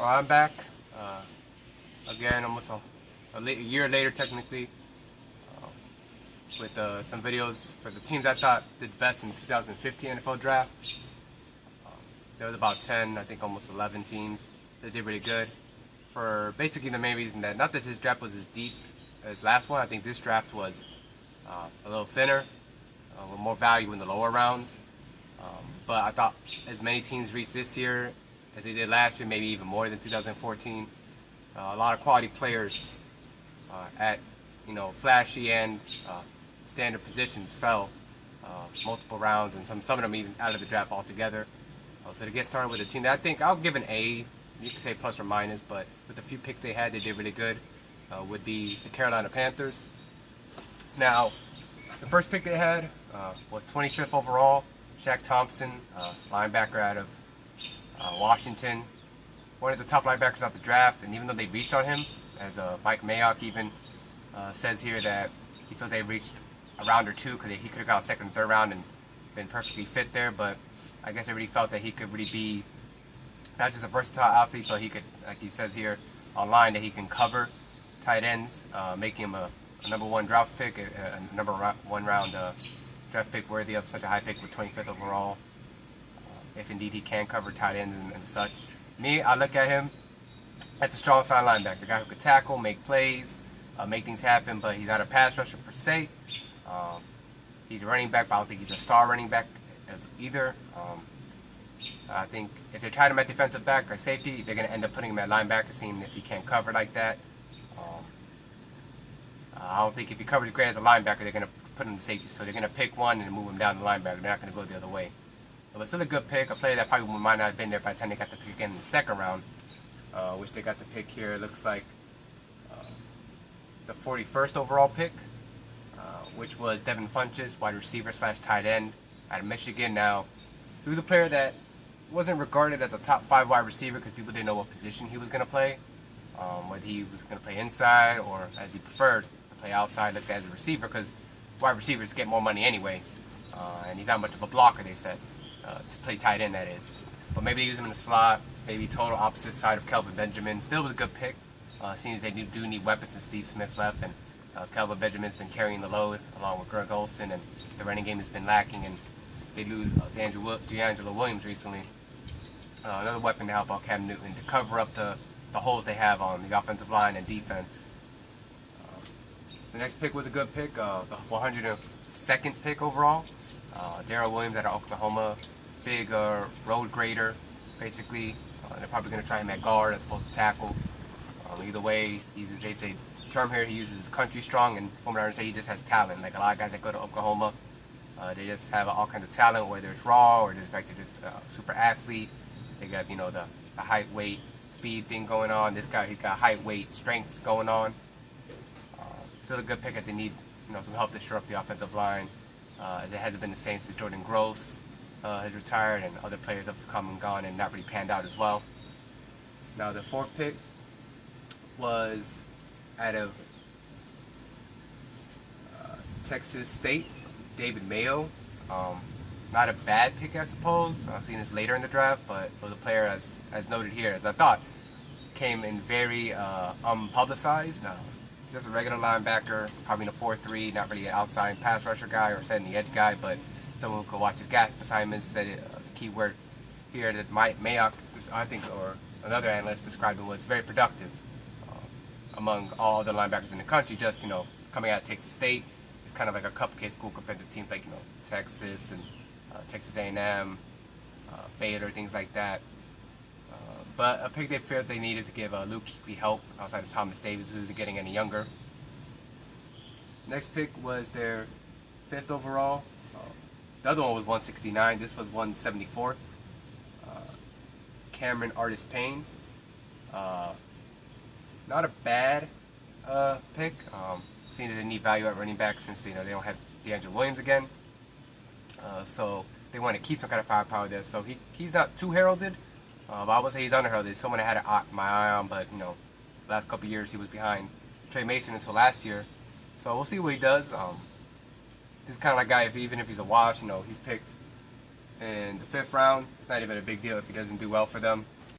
Well, I'm back again, almost a year later, technically, uh, with some videos for the teams I thought did best in the 2015 NFL Draft. Um, there was about 10, I think almost 11 teams that did really good. For basically the main reason that not that this draft was as deep as last one, I think this draft was a little thinner, with more value in the lower rounds. But I thought as many teams reached this year as they did last year, maybe even more than 2014. A lot of quality players at flashy and standard positions fell multiple rounds, and some of them even out of the draft altogether. So to get started with a team that I think I'll give an A, you could say plus or minus, but with the few picks they had, they did really good. Would be the Carolina Panthers. Now, the first pick they had was 25th overall, Shaq Thompson, linebacker out of Washington. One of the top linebackers out the draft, and even though they reached on him, as Mike Mayock even says here that he feels they reached a round or two because he could have gone second and third round and been perfectly fit there, but I guess they really felt that he could really be not just a versatile athlete, but he could, like he says here online, that he can cover tight ends, making him a number one draft pick, a number one round draft pick worthy of such a high pick with 25th overall, if indeed he can cover tight ends and such. Me, I look at him as a strong side linebacker, a guy who could tackle, make plays, make things happen, but he's not a pass rusher per se. He's a running back, but I don't think he's a star running back as either. I think if they try him at defensive back or safety, they're going to end up putting him at linebacker, seeing if he can't cover like that. I don't think if he covers great as a linebacker, they're going to put him in safety. So they're going to pick one and move him down to linebacker. They're not going to go the other way. But still a good pick, a player that probably might not have been there by the time they got the pick again in the second round, which they got the pick here. It looks like the 41st overall pick, which was Devin Funchess, wide receiver / tight end out of Michigan. Now, he was a player that wasn't regarded as a top 5 wide receiver because people didn't know what position he was going to play, whether he was going to play inside or, as he preferred, to play outside, looked at as a receiver, because wide receivers get more money anyway, and he's not much of a blocker, they said, to play tight end, that is. But maybe they use him in the slot, maybe total opposite side of Kelvin Benjamin. Still was a good pick. Seems they do need weapons since Steve Smith left, and Kelvin Benjamin's been carrying the load along with Greg Olsen, and the running game has been lacking, and they lose D'Angelo Williams recently. Another weapon to help out Cam Newton to cover up the holes they have on the offensive line and defense. The next pick was a good pick, the 102nd pick overall. Darrell Williams out of Oklahoma, big road grader, basically. They're probably going to try him at guard as opposed to tackle. Either way, the term here he uses is country strong, and from what I understand, he just has talent. Like a lot of guys that go to Oklahoma, they just have all kinds of talent, whether it's raw or the fact they're just a super athlete. They got the height, weight, speed thing going on. This guy, he's got height, weight, strength going on. Still a good pick if they need some help to shore up the offensive line. As it hasn't been the same since Jordan Gross has retired, and other players have come and gone and not really panned out as well. Now the 4th pick was out of Texas State, David Mayo. Not a bad pick, I suppose. I've seen this later in the draft, but it was a player, as noted here, as I thought, came in very unpublicized. Just a regular linebacker, probably in a 4-3, not really an outside pass rusher guy or setting the edge guy, but someone who could watch his gap assignments. Said the key word here that Mayock, I think, or another analyst described him, was very productive among all other linebackers in the country. Just coming out of Texas State, it's kind of like a cupcake school compared to teams like Texas and Texas A&M, Baylor, things like that. But a pick they felt they needed to give Luke Kuechly help outside of Thomas Davis, who isn't getting any younger. Next pick was their 5th overall. The other one was 169. This was 174th. Cameron Artis-Payne. Not a bad pick. Seeing that they need value at running back since they don't have D'Angelo Williams again. So they want to keep some kind of firepower there. So he's not too heralded. But I would say he's underheralded. Someone I had my eye on, but the last couple of years he was behind Trey Mason until last year. So we'll see what he does. This is kind of like a guy, even if he's a wash, he's picked in the 5th round. It's not even a big deal if he doesn't do well for them.